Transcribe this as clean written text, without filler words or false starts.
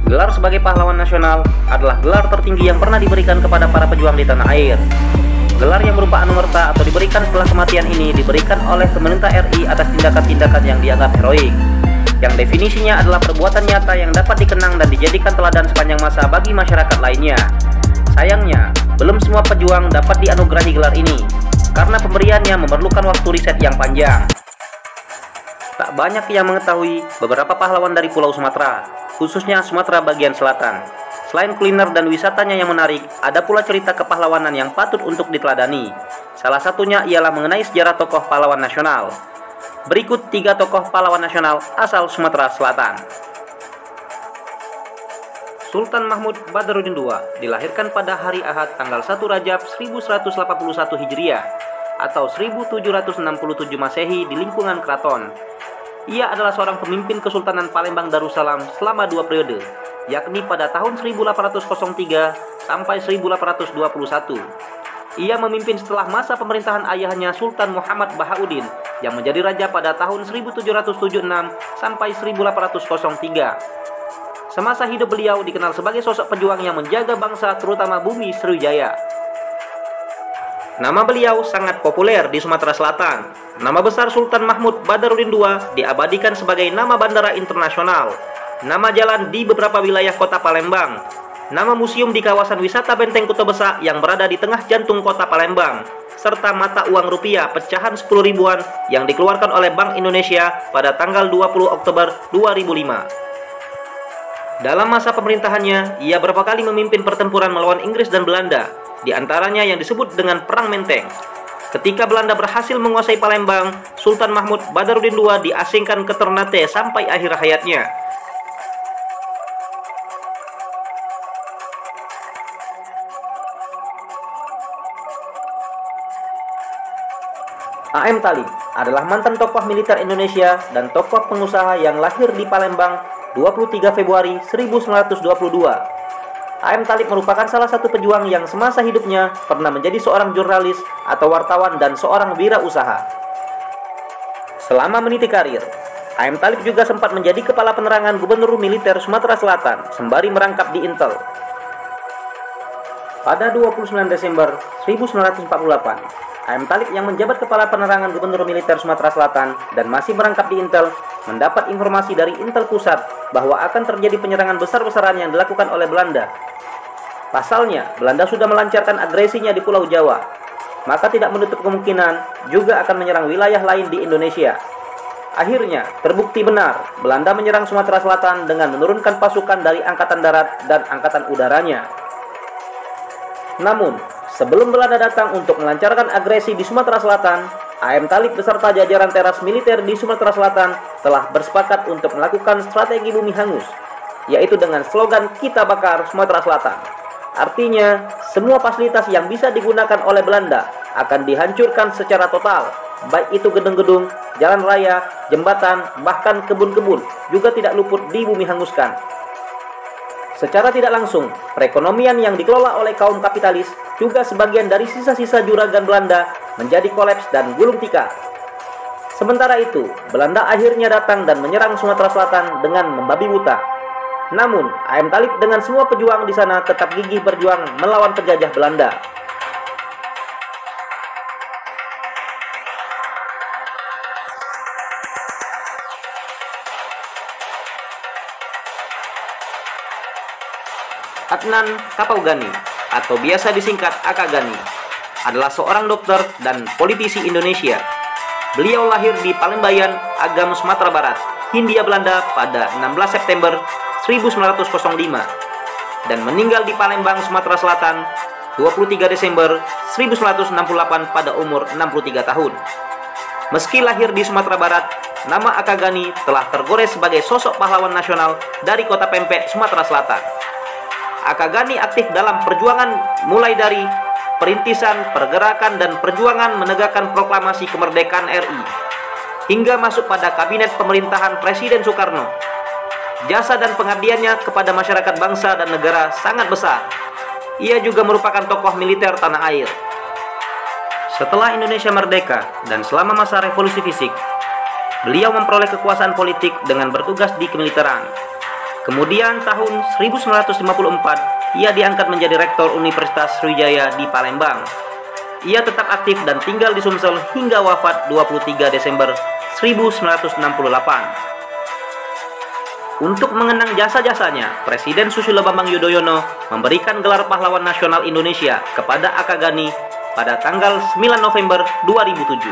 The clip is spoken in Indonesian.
Gelar sebagai pahlawan nasional adalah gelar tertinggi yang pernah diberikan kepada para pejuang di tanah air. Gelar yang berupa anumerta atau diberikan setelah kematian ini diberikan oleh pemerintah RI atas tindakan-tindakan yang dianggap heroik, yang definisinya adalah perbuatan nyata yang dapat dikenang dan dijadikan teladan sepanjang masa bagi masyarakat lainnya. Sayangnya, belum semua pejuang dapat dianugerahi gelar ini, karena pemberiannya memerlukan waktu riset yang panjang. Tak banyak yang mengetahui beberapa pahlawan dari Pulau Sumatera, khususnya Sumatera bagian selatan. Selain kuliner dan wisatanya yang menarik, ada pula cerita kepahlawanan yang patut untuk diteladani. Salah satunya ialah mengenai sejarah tokoh pahlawan nasional. Berikut 3 tokoh pahlawan nasional asal Sumatera Selatan. Sultan Mahmud Badarudin II dilahirkan pada hari Ahad tanggal 1 Rajab 1181 Hijriah atau 1767 Masehi di lingkungan keraton. Ia adalah seorang pemimpin Kesultanan Palembang Darussalam selama 2 periode, yakni pada tahun 1803 sampai 1821. Ia memimpin setelah masa pemerintahan ayahnya Sultan Muhammad Bahauddin yang menjadi raja pada tahun 1776 sampai 1803. Semasa hidup beliau dikenal sebagai sosok pejuang yang menjaga bangsa terutama bumi Sriwijaya. Nama beliau sangat populer di Sumatera Selatan. Nama besar Sultan Mahmud Badarudin II diabadikan sebagai nama bandara internasional, nama jalan di beberapa wilayah kota Palembang, nama museum di kawasan wisata Benteng Kuto Besak yang berada di tengah jantung kota Palembang, serta mata uang rupiah pecahan 10 ribuan yang dikeluarkan oleh Bank Indonesia pada tanggal 20 Oktober 2005. Dalam masa pemerintahannya, ia berapa kali memimpin pertempuran melawan Inggris dan Belanda, di antaranya yang disebut dengan Perang Menteng. Ketika Belanda berhasil menguasai Palembang, Sultan Mahmud Badarudin II diasingkan ke Ternate sampai akhir hayatnya. A.M. Thalib adalah mantan tokoh militer Indonesia dan tokoh pengusaha yang lahir di Palembang 23 Februari 1922. A.M. Thalib merupakan salah satu pejuang yang semasa hidupnya pernah menjadi seorang jurnalis atau wartawan dan seorang wirausaha. Selama meniti karir, A.M. Thalib juga sempat menjadi kepala penerangan Gubernur Militer Sumatera Selatan sembari merangkap di Intel. Pada 29 Desember 1948, A.M. Thalib yang menjabat kepala penerangan Gubernur Militer Sumatera Selatan dan masih merangkap di Intel mendapat informasi dari Intel Pusat bahwa akan terjadi penyerangan besar-besaran yang dilakukan oleh Belanda. Pasalnya, Belanda sudah melancarkan agresinya di Pulau Jawa, maka tidak menutup kemungkinan juga akan menyerang wilayah lain di Indonesia. Akhirnya, terbukti benar, Belanda menyerang Sumatera Selatan dengan menurunkan pasukan dari Angkatan Darat dan Angkatan Udaranya. Namun, sebelum Belanda datang untuk melancarkan agresi di Sumatera Selatan, A.M. Thalib beserta jajaran teras militer di Sumatera Selatan telah bersepakat untuk melakukan strategi bumi hangus, yaitu dengan slogan "Kita bakar Sumatera Selatan". Artinya, semua fasilitas yang bisa digunakan oleh Belanda akan dihancurkan secara total, baik itu gedung-gedung, jalan raya, jembatan, bahkan kebun-kebun juga tidak luput di bumi hanguskan. Secara tidak langsung, perekonomian yang dikelola oleh kaum kapitalis juga sebagian dari sisa-sisa juragan Belanda menjadi kolaps dan gulung tikar. Sementara itu, Belanda akhirnya datang dan menyerang Sumatera Selatan dengan membabi buta. Namun, A.M. Thalib dengan semua pejuang di sana tetap gigih berjuang melawan penjajah Belanda. Adnan Kapaugani atau biasa disingkat Akagani adalah seorang dokter dan politisi Indonesia. Beliau lahir di Palembayan, Agam, Sumatera Barat, Hindia Belanda pada 16 September 1905 dan meninggal di Palembang, Sumatera Selatan 23 Desember 1968 pada umur 63 tahun. Meski lahir di Sumatera Barat, nama Akagani telah tergores sebagai sosok pahlawan nasional dari Kota Pempek, Sumatera Selatan. Akagani aktif dalam perjuangan mulai dari perintisan, pergerakan, dan perjuangan menegakkan proklamasi kemerdekaan RI hingga masuk pada kabinet pemerintahan Presiden Soekarno. Jasa dan pengabdiannya kepada masyarakat bangsa dan negara sangat besar. Ia juga merupakan tokoh militer tanah air. Setelah Indonesia merdeka dan selama masa revolusi fisik, beliau memperoleh kekuasaan politik dengan bertugas di kemiliteran. Kemudian tahun 1954, ia diangkat menjadi rektor Universitas Sriwijaya di Palembang. Ia tetap aktif dan tinggal di Sumsel hingga wafat 23 Desember 1968. Untuk mengenang jasa-jasanya, Presiden Susilo Bambang Yudhoyono memberikan gelar Pahlawan Nasional Indonesia kepada Akagani pada tanggal 9 November 2007.